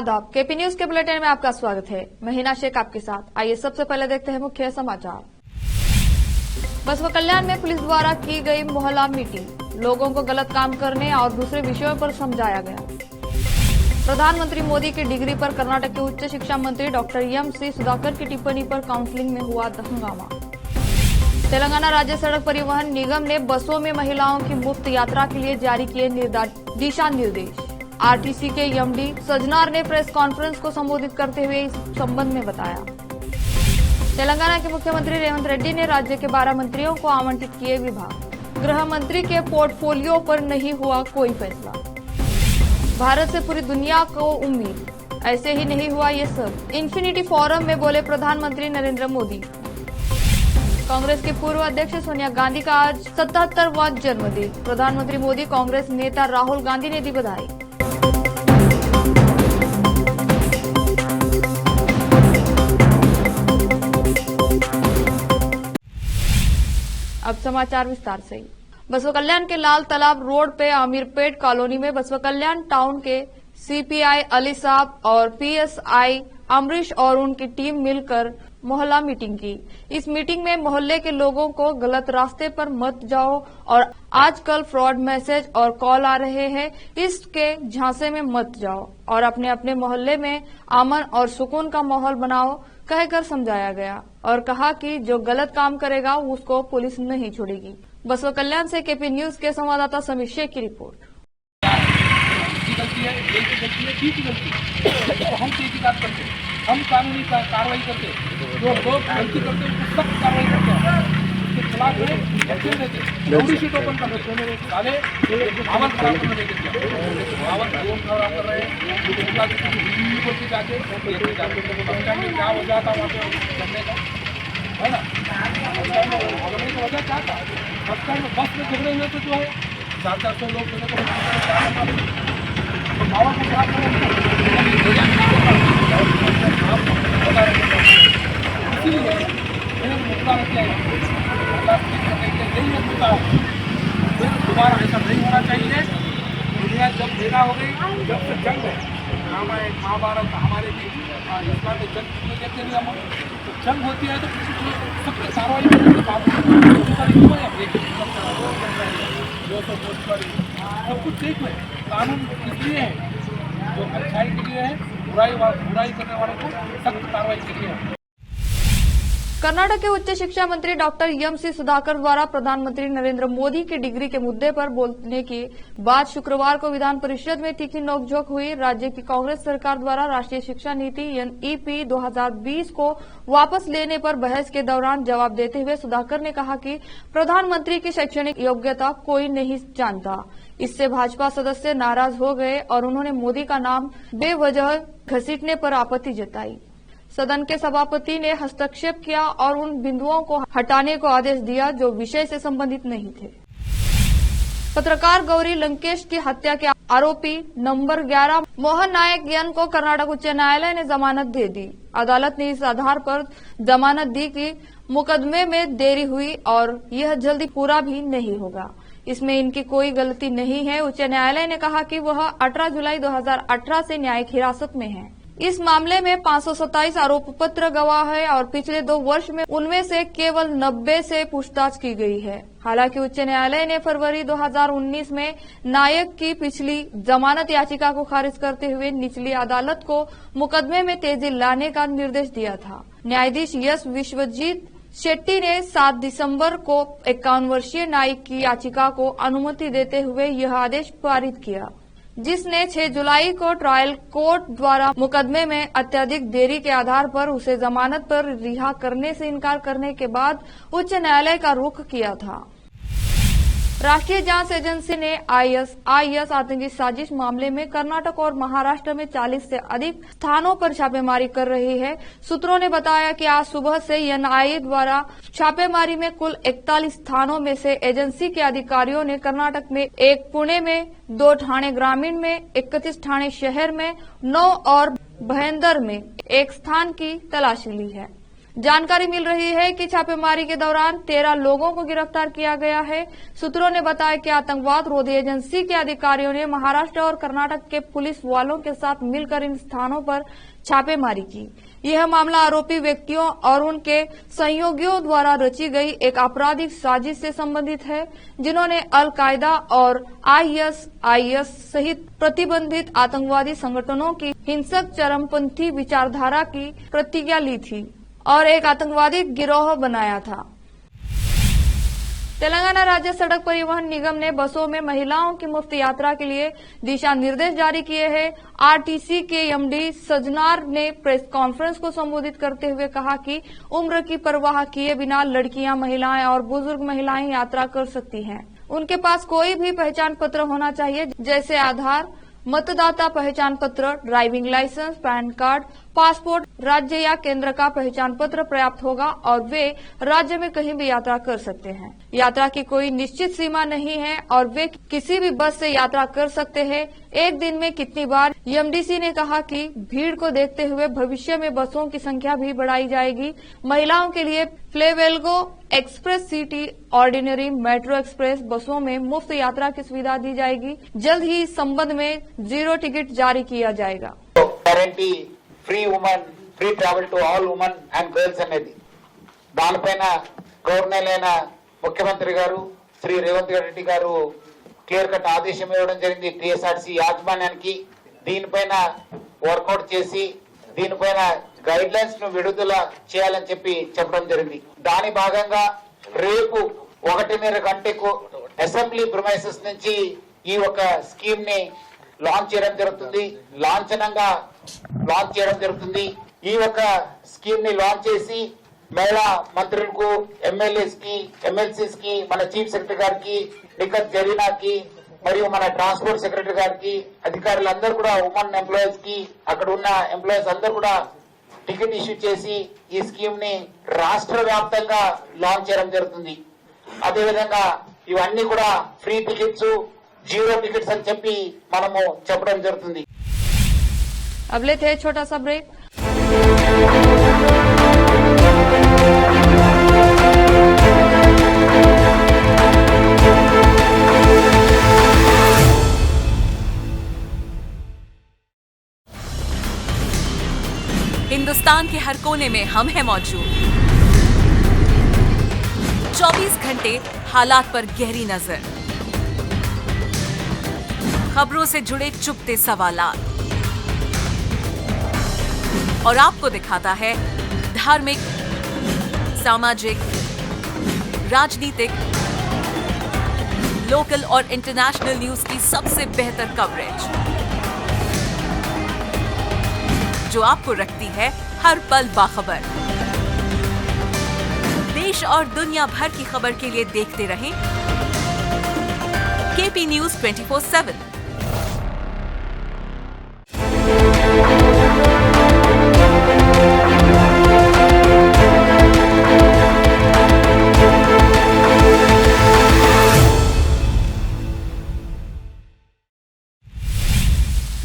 आदाब, KP news के bulletin में आपका स्वागत है। मैं हिना शेख आपके साथ। आइए सबसे पहले देखते हैं मुख्य समाचार। बसवा कल्याण में पुलिस द्वारा की गई मोहल्ला मीटिंग, लोगों को गलत काम करने और दूसरे विषयों पर समझाया गया। प्रधानमंत्री मोदी की डिग्री पर कर्नाटक के उच्च शिक्षा मंत्री डॉक्टर एम.सी. सुधाकर की टिप्पणी पर काउंसिलिंग में हुआ हंगामा। तेलंगाना राज्य सड़क परिवहन निगम ने बसों में महिलाओं की मुफ्त यात्रा के लिए जारी किए दिशा निर्देश। आरटीसी के एमडी सजनार ने प्रेस कॉन्फ्रेंस को संबोधित करते हुए इस संबंध में बताया। तेलंगाना के मुख्यमंत्री रेवंत रेड्डी ने राज्य के 12 मंत्रियों को आवंटित किए विभाग। गृह मंत्री के पोर्टफोलियो पर नहीं हुआ कोई फैसला। भारत से पूरी दुनिया को उम्मीद, ऐसे ही नहीं हुआ ये सब। इन्फिनिटी फोरम में बोले प्रधानमंत्री नरेंद्र मोदी। कांग्रेस की पूर्व अध्यक्ष सोनिया गांधी का आज 77वां जन्मदिन। प्रधानमंत्री मोदी कांग्रेस नेता राहुल गांधी ने दी बधाई। अब समाचार विस्तार से। बसवा कल्याण के लाल तालाब रोड पे आमिरपेट कॉलोनी में बसवा कल्याण टाउन के सीपीआई अली साहब और पीएसआई अमरीश और उनकी टीम मिलकर मोहल्ला मीटिंग की। इस मीटिंग में मोहल्ले के लोगों को गलत रास्ते पर मत जाओ और आजकल फ्रॉड मैसेज और कॉल आ रहे हैं, इसके झांसे में मत जाओ और अपने अपने मोहल्ले में अमन और सुकून का माहौल बनाओ कहकर समझाया गया और कहा कि जो गलत काम करेगा उसको पुलिस नहीं छोड़ेगी। बसवा कल्याण से केपी न्यूज के संवाददाता समीर शेख की रिपोर्ट। गलती है, ये की गलती है, ठीक की गलती है, तो हम तहकीकात करते हैं, हम कानूनी कार्रवाई करते हैं। जो लोग गलती करते हैं उसको सख्त कार्रवाई करते हैं, उसके खिलाफ में एक्शन लेते हैं। थोड़ी सी ओपन कर देते हैं, साले माहौल खराब करने देते हैं, माहौल खराब कर रहे हैं। जाके क्या वजह था वहाँ पे करने का, है ना? करने की वजह क्या था? बस में झगड़े हुए तो जो है 400 लोग माहौल को खराब करें, इसीलिए मुद्दा क्या है, यही मुद्दा है। फिर दोबारा ऐसा नहीं होना चाहिए। दुनिया जब भेदा हो गई, जब से जंग है, रामायण महाभारत हमारे भी इस्लाम में जंग देखते नहीं हम, तो जंग होती है तो सबके कार्रवाई सब कुछ ठीक है। कानून इसलिए है जो अच्छाई के लिए है, बुराई करने वालों को सख्त कार्रवाई के लिए है। कर्नाटक के उच्च शिक्षा मंत्री डॉक्टर एम.सी. सुधाकर द्वारा प्रधानमंत्री नरेंद्र मोदी की डिग्री के मुद्दे पर बोलने के बाद शुक्रवार को विधान परिषद में तीखी नोकझोंक हुई। राज्य की कांग्रेस सरकार द्वारा राष्ट्रीय शिक्षा नीति एनईपी 2020 को वापस लेने पर बहस के दौरान जवाब देते हुए सुधाकर ने कहा कि प्रधानमंत्री की शैक्षणिक योग्यता कोई नहीं जानता। इससे भाजपा सदस्य नाराज हो गए और उन्होंने मोदी का नाम बेवजह घसीटने पर आपत्ति जताई। सदन के सभापति ने हस्तक्षेप किया और उन बिंदुओं को हटाने को आदेश दिया जो विषय से संबंधित नहीं थे। पत्रकार गौरी लंकेश की हत्या के आरोपी नंबर 11 मोहन नायक यन को कर्नाटक उच्च न्यायालय ने जमानत दे दी। अदालत ने इस आधार पर जमानत दी कि मुकदमे में देरी हुई और यह जल्दी पूरा भी नहीं होगा। इसमें इनकी कोई गलती नहीं है। उच्च न्यायालय ने कहा कि वह 18 जुलाई 2018 से न्यायिक हिरासत में है। इस मामले में 527 आरोप पत्र गवाह है और पिछले 2 वर्ष में उनमें से केवल 90 से पूछताछ की गई है। हालांकि उच्च न्यायालय ने फरवरी 2019 में नायक की पिछली जमानत याचिका को खारिज करते हुए निचली अदालत को मुकदमे में तेजी लाने का निर्देश दिया था। न्यायाधीश यस विश्वजीत शेट्टी ने 7 दिसंबर को 51 वर्षीय नायक की याचिका को अनुमति देते हुए यह आदेश पारित किया, जिसने 6 जुलाई को ट्रायल कोर्ट द्वारा मुकदमे में अत्यधिक देरी के आधार पर उसे जमानत पर रिहा करने से इनकार करने के बाद उच्च न्यायालय का रुख किया था। राष्ट्रीय जांच एजेंसी ने आईएस आतंकी साजिश मामले में कर्नाटक और महाराष्ट्र में 40 से अधिक स्थानों पर छापेमारी कर रही है। सूत्रों ने बताया कि आज सुबह से एनआईए द्वारा छापेमारी में कुल 41 स्थानों में से एजेंसी के अधिकारियों ने कर्नाटक में 1 पुणे में, 2 ठाणे ग्रामीण में, 31 ठाणे शहर में, 9 और भयंदर में 1 स्थान की तलाशी ली है, जानकारी मिल रही है कि छापेमारी के दौरान 13 लोगों को गिरफ्तार किया गया है। सूत्रों ने बताया कि आतंकवाद रोधी एजेंसी के अधिकारियों ने महाराष्ट्र और कर्नाटक के पुलिस वालों के साथ मिलकर इन स्थानों पर छापेमारी की। यह मामला आरोपी व्यक्तियों और उनके सहयोगियों द्वारा रची गई एक आपराधिक साजिश से संबंधित है, जिन्होंने अल कायदा और आईएसआईएस सहित प्रतिबंधित आतंकवादी संगठनों की हिंसक चरमपंथी विचारधारा की प्रतिज्ञा ली थी और एक आतंकवादी गिरोह बनाया था। तेलंगाना राज्य सड़क परिवहन निगम ने बसों में महिलाओं की मुफ्त यात्रा के लिए दिशा निर्देश जारी किए हैं। आरटीसी के एमडी सजनार ने प्रेस कॉन्फ्रेंस को संबोधित करते हुए कहा कि उम्र की परवाह किए बिना लड़कियां, महिलाएं और बुजुर्ग महिलाएं यात्रा कर सकती हैं। उनके पास कोई भी पहचान पत्र होना चाहिए, जैसे आधार, मतदाता पहचान पत्र, driving licence, PAN card, passport, राज्य या केंद्र का पहचान पत्र पर्याप्त होगा और वे राज्य में कहीं भी यात्रा कर सकते हैं। यात्रा की कोई निश्चित सीमा नहीं है और वे किसी भी बस से यात्रा कर सकते हैं। एक दिन में कितनी बार? एमडीसी ने कहा कि भीड़ को देखते हुए भविष्य में बसों की संख्या भी बढ़ाई जाएगी। महिलाओं के लिए फ्लेवेल्गो express city, ordinary, metro express बसों में मुफ्त यात्रा की सुविधा दी जाएगी। जल्द ही इस संबंध में 0 टिकट जारी किया जाएगा। Guarantee free women free travel to all women and girls అనేది దానిపైన గవర్నర్ అయిన ముఖ్యమంత్రి గారు శ్రీ రేవంత్ రెడ్డి గారు క్లియర్ కట్ ఆదేశం ఇవ్వడం జరిగింది టీఎస్ఆర్సీ యాజమాన్యానికి. దీనిపైన వర్కౌట్ చేసి దీనిపైన గైడ్ లైన్స్ ను విడుదల చేయాలని చెప్పడం జరిగింది. దాని భాగంగా రేపు 1:30 గంటకు అసెంబ్లీ ప్రిమైసెస్ నుంచి ఈ ఒక స్కీమ్ ని లాంచ్ చేయడం జరుగుతుంది. లాంఛనంగా లాంచ్ చేయడం జరుగుతుంది. ఈ ఒక స్కీమ్ ని లాంచ్ చేసి మహిళా మంత్రులకు, ఎమ్మెల్యేస్ కి, ఎమ్మెల్సీస్ కి, మన చీఫ్ సెక్రటరీ గారికి, నిఖత్ జరీనాకి మరియు మన ట్రాన్స్పోర్ట్ సెక్రటరీ గారికి, అధికారులందరూ కూడా ఉమెన్ ఎంప్లాయీస్ కి, అక్కడ ఉన్న ఎంప్లాయీస్ అందరూ కూడా టికెట్ ఇష్యూ చేసి ఈ స్కీమ్ ని రాష్ట్ర వ్యాప్తంగా లాంచ్ చేయడం జరుగుతుంది. అదేవిధంగా ఇవన్నీ కూడా ఫ్రీ టికెట్స్, 0 టికెట్స్ అని చెప్పి మనము చెప్పడం జరుగుతుంది. अब लेते हैं छोटा सा ब्रेक। हिंदुस्तान के हर कोने में हम हैं मौजूद। 24 घंटे हालात पर गहरी नजर, खबरों से जुड़े चुपते सवालात और आपको दिखाता है धार्मिक, सामाजिक, राजनीतिक, लोकल और इंटरनेशनल न्यूज की सबसे बेहतर कवरेज, जो आपको रखती है हर पल बाखबर। देश और दुनिया भर की खबर के लिए देखते रहें केपी न्यूज 24/7।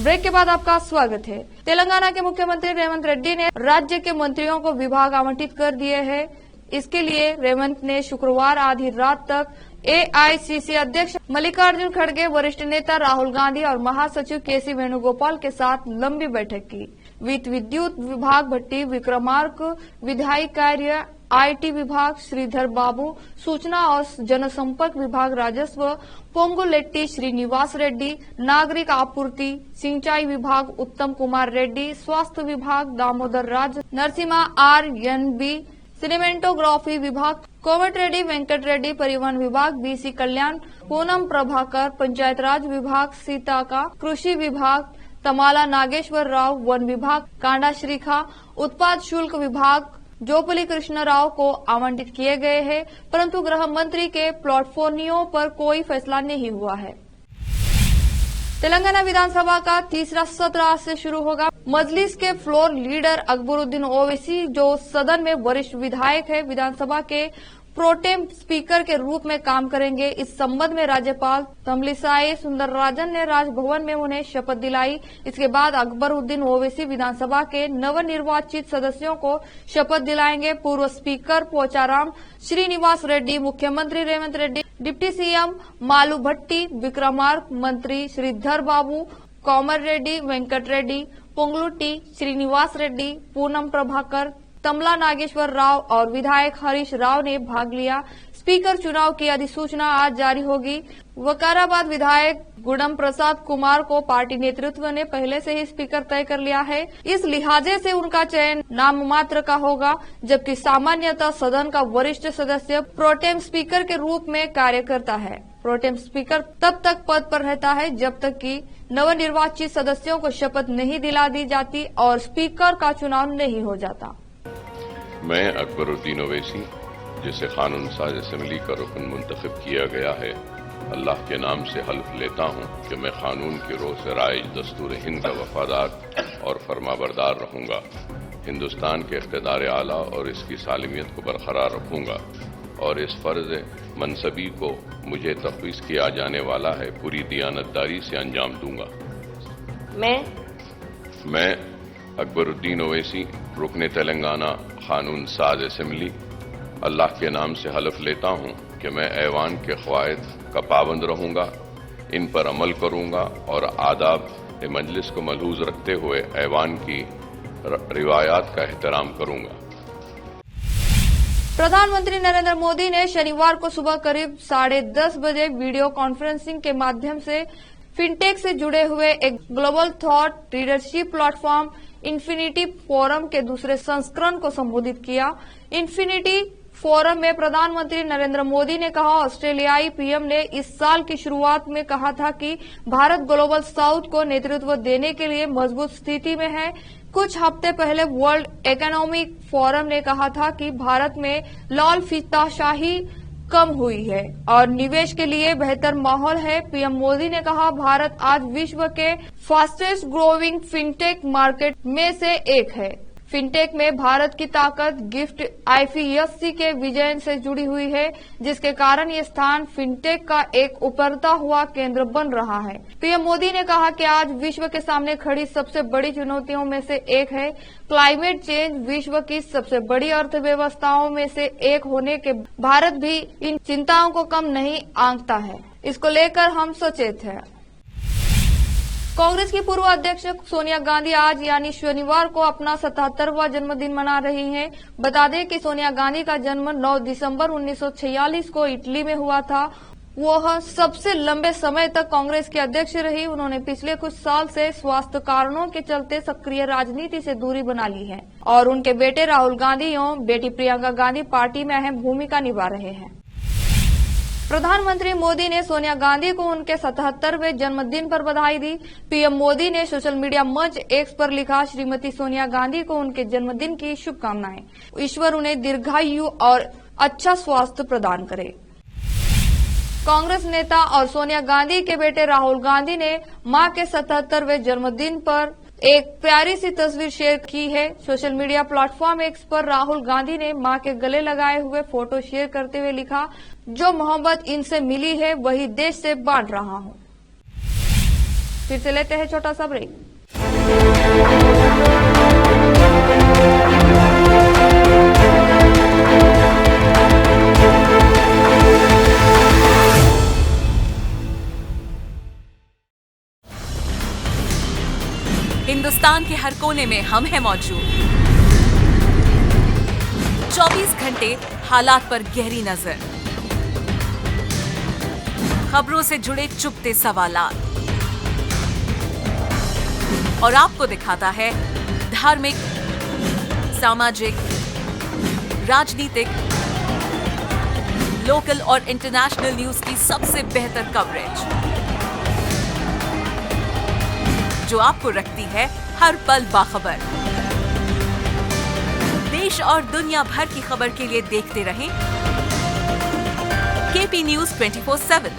ब्रेक के बाद आपका स्वागत है। तेलंगाना के मुख्यमंत्री रेवंत रेड्डी ने राज्य के मंत्रियों को विभाग आवंटित कर दिए हैं। इसके लिए रेवंत ने शुक्रवार आधी रात तक एआईसीसी अध्यक्ष मल्लिकार्जुन खड़गे, वरिष्ठ नेता राहुल गांधी और महासचिव केसी वेणुगोपाल के साथ लंबी बैठक की। विद्युत विभाग भट्टी विक्रमार्क, विधायी कार्य आईटी विभाग श्रीधर बाबू, सूचना और जनसंपर्क विभाग राजस्व पोंगुलेट्टी श्रीनिवास रेड्डी, नागरिक आपूर्ति सिंचाई विभाग उत्तम कुमार रेड्डी, स्वास्थ्य विभाग दामोदर राज नरसिम्हा आरएनबी, सिनेमेटोग्राफी विभाग कोमट रेड्डी वेंकट रेड्डी, परिवहन विभाग बीसी कल्याण पूनम प्रभाकर, पंचायत राज विभाग सीताका, कृषि विभाग तमाला नागेश्वर राव, वन विभाग कांडा श्रीखा, उत्पाद शुल्क विभाग जोपली कृष्ण राव को आवंटित किए गए हैं, परंतु गृह मंत्री के प्लेटफॉर्मियों पर कोई फैसला नहीं हुआ है। तेलंगाना विधानसभा का तीसरा सत्र आज से शुरू होगा। मजलिस के फ्लोर लीडर अकबरुद्दीन ओवैसी, जो सदन में वरिष्ठ विधायक है, विधानसभा के प्रोटेम स्पीकर के रूप में काम करेंगे। इस संबंध में राज्यपाल तमिलिसाई सुंदरराजन ने राजभवन में उन्हें शपथ दिलाई। इसके बाद अकबरुद्दीन ओवैसी विधानसभा के नवनिर्वाचित सदस्यों को शपथ दिलाएंगे। पूर्व स्पीकर पोचाराम श्रीनिवास रेड्डी, मुख्यमंत्री रेवंत रेड्डी, डिप्टी सीएम मालू भट्टी, विक्रमार्क मंत्री श्रीधर बाबू, कॉमर रेड्डी, वेंकट रेड्डी, पोंगलुट्टी, श्रीनिवास रेड्डी, पूनम प्रभाकर, तमला नागेश्वर राव और विधायक हरीश राव ने भाग लिया। स्पीकर चुनाव की अधिसूचना आज जारी होगी। वकाराबाद विधायक गुडम प्रसाद कुमार को पार्टी नेतृत्व ने पहले से ही स्पीकर तय कर लिया है। इस लिहाजे से उनका चयन नाम मात्र का होगा, जबकि सामान्यतः सदन का वरिष्ठ सदस्य प्रोटेम स्पीकर के रूप में कार्य करता है। प्रोटेम स्पीकर तब तक पद पर रहता है जब तक कि नवनिर्वाचित सदस्यों को शपथ नहीं दिला दी जाती और स्पीकर का चुनाव नहीं हो जाता। मैं अकबरुद्दीन ओवैसी, जिसे कानून साज असेंबली का रुकन मुंतखब किया गया है, अल्लाह के नाम से हल्फ लेता हूँ कि मैं कानून की रोह से राइज दस्तूर हिंद का वफादार और फरमाबरदार रहूंगा, हिंदुस्तान के इक़्तिदार आला और इसकी सालमियत को बरकरार रखूंगा और इस फर्ज मनसबी को मुझे तफवीज़ किया जाने वाला है पूरी दियानतदारी से अंजाम दूंगा। मैं अकबरुद्दीन ओवैसी, रुकन तेलंगाना कानून साज असेंबली, अल्लाह के नाम से हलफ लेता हूँ कि मैं ऐवान के क़वाइद का पाबंद रहूंगा, इन पर अमल करूंगा और आदाब मजलिस को मलहूज रखते हुए ऐवान की रिवायात का एहतराम करूंगा। प्रधानमंत्री नरेंद्र मोदी ने शनिवार को सुबह करीब 10:30 बजे वीडियो कॉन्फ्रेंसिंग के माध्यम से फिनटेक से जुड़े हुए एक global thought leadership platform infinity forum के दूसरे संस्करण को संबोधित किया। इन्फिनिटी फोरम में प्रधानमंत्री नरेंद्र मोदी ने कहा, ऑस्ट्रेलियाई पीएम ने इस साल की शुरुआत में कहा था कि भारत ग्लोबल साउथ को नेतृत्व देने के लिए मजबूत स्थिति में है। कुछ हफ्ते पहले वर्ल्ड इकोनॉमिक फोरम ने कहा था कि भारत में लाल फीताशाही कम हुई है और निवेश के लिए बेहतर माहौल है। पीएम मोदी ने कहा, भारत आज विश्व के फास्टेस्ट ग्रोइंग फिनटेक मार्केट में से एक है। फिनटेक में भारत की ताकत गिफ्ट आईपीएससी के विजय से जुड़ी हुई है, जिसके कारण ये स्थान फिनटेक का एक उभरता हुआ केंद्र बन रहा है। पीएम मोदी ने कहा कि आज विश्व के सामने खड़ी सबसे बड़ी चुनौतियों में से एक है क्लाइमेट चेंज। विश्व की सबसे बड़ी अर्थव्यवस्थाओं में से एक होने के भारत भी इन चिंताओं को कम नहीं आंकता है। इसको लेकर हम सचेत हैं। कांग्रेस की पूर्व अध्यक्ष सोनिया गांधी आज यानी शनिवार को अपना 77वां जन्मदिन मना रही हैं। बता दें कि सोनिया गांधी का जन्म 9 दिसंबर 1946 को इटली में हुआ था। वह सबसे लंबे समय तक कांग्रेस की अध्यक्ष रही। उन्होंने पिछले कुछ साल से स्वास्थ्य कारणों के चलते सक्रिय राजनीति से दूरी बना ली है और उनके बेटे राहुल गांधी एवं बेटी प्रियंका गांधी पार्टी में अहम भूमिका निभा रहे हैं। प्रधानमंत्री मोदी ने सोनिया गांधी को उनके 77वें जन्मदिन पर बधाई दी। पीएम मोदी ने सोशल मीडिया मंच एक्स पर लिखा, श्रीमती सोनिया गांधी को उनके जन्मदिन की शुभकामनाएं। ईश्वर उन्हें दीर्घायु और अच्छा स्वास्थ्य प्रदान करे। कांग्रेस नेता और सोनिया गांधी के बेटे राहुल गांधी ने मां के 77वें जन्मदिन पर एक प्यारी सी तस्वीर शेयर की है। सोशल मीडिया प्लेटफॉर्म एक्स पर राहुल गांधी ने मां के गले लगाए हुए फोटो शेयर करते हुए लिखा, जो मोहब्बत इनसे मिली है वही देश से बांट रहा हूं। फिर से लेते हैं छोटा सा ब्रेक। हिंदुस्तान के हर कोने में हम हैं मौजूद। 24 घंटे हालात पर गहरी नजर, खबरों से जुड़े चुपते सवालात और आपको दिखाता है धार्मिक, सामाजिक, राजनीतिक, लोकल और इंटरनेशनल न्यूज की सबसे बेहतर कवरेज, जो आपको रखती है हर पल बाखबर। देश और दुनिया भर की खबर के लिए देखते रहें केपी न्यूज 24/7।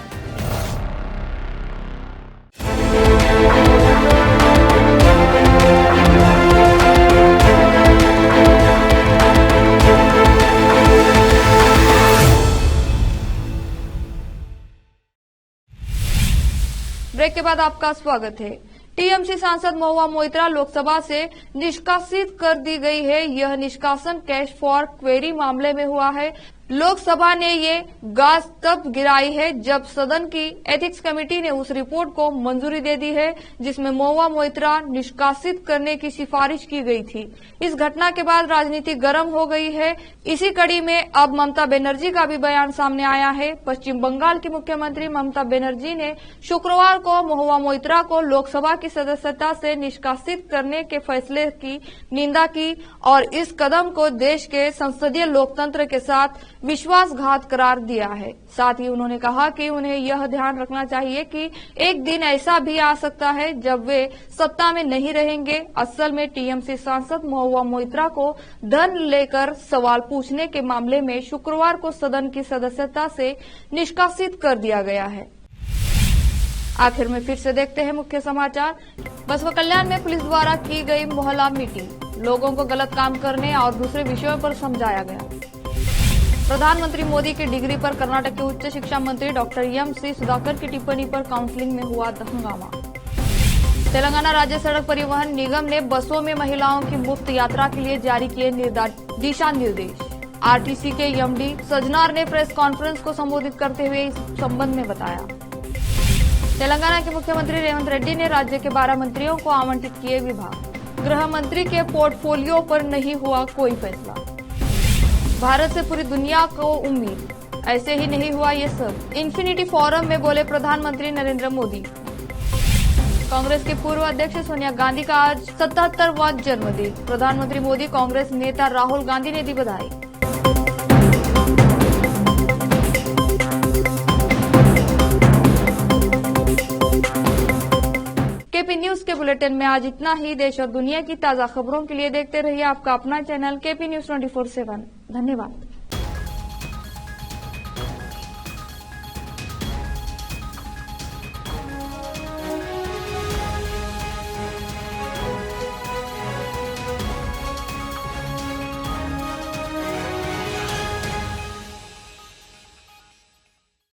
बाद आपका स्वागत है। टीएमसी सांसद महुआ मोइत्रा लोकसभा से निष्कासित कर दी गई है। यह निष्कासन कैश फॉर क्वेरी मामले में हुआ है। लोकसभा ने ये गाज तब गिराई है जब सदन की एथिक्स कमेटी ने उस रिपोर्ट को मंजूरी दे दी है जिसमें महुआ मोइत्रा निष्कासित करने की सिफारिश की गई थी। इस घटना के बाद राजनीति गर्म हो गई है। इसी कड़ी में अब ममता बनर्जी का भी बयान सामने आया है। पश्चिम बंगाल की मुख्यमंत्री ममता बनर्जी ने शुक्रवार को महुआ मोइत्रा को लोकसभा की सदस्यता से निष्कासित करने के फैसले की निंदा की और इस कदम को देश के संसदीय लोकतंत्र के साथ विश्वासघात करार दिया है। साथ ही उन्होंने कहा कि उन्हें यह ध्यान रखना चाहिए कि एक दिन ऐसा भी आ सकता है जब वे सत्ता में नहीं रहेंगे। असल में टीएमसी सांसद महुआ मोइत्रा को धन लेकर सवाल पूछने के मामले में शुक्रवार को सदन की सदस्यता से निष्कासित कर दिया गया है। आखिर में फिर से देखते हैं मुख्य समाचार। बसवा कल्याण में पुलिस द्वारा की गई मोहल्ला मीटिंग, लोगों को गलत काम करने और दूसरे विषयों पर समझाया गया। प्रधानमंत्री मोदी की डिग्री पर कर्नाटक के उच्च शिक्षा मंत्री डॉक्टर एम.सी. सुधाकर की टिप्पणी पर काउंसिलिंग में हुआ हंगामा। तेलंगाना राज्य सड़क परिवहन निगम ने बसों में महिलाओं की मुफ्त यात्रा के लिए जारी किए दिशा निर्देश। आरटीसी के एमडी सजनार ने प्रेस कॉन्फ्रेंस को संबोधित करते हुए इस संबंध में बताया। तेलंगाना के मुख्यमंत्री रेवंत रेड्डी ने राज्य के 12 मंत्रियों को आवंटित किए विभाग। गृह मंत्री के पोर्टफोलियो पर नहीं हुआ कोई फैसला। भारत से पूरी दुनिया को उम्मीद, ऐसे ही नहीं हुआ ये सब। इन्फिनिटी फोरम में बोले प्रधानमंत्री नरेंद्र मोदी। कांग्रेस की पूर्व अध्यक्ष सोनिया गांधी का आज 77वां जन्मदिन। प्रधानमंत्री मोदी कांग्रेस नेता राहुल गांधी ने दी बधाई। केपी न्यूज के बुलेटिन में आज इतना ही। देश और दुनिया की ताजा खबरों के लिए देखते रहिए आपका अपना चैनल केपी न्यूज 24/7। धन्यवाद।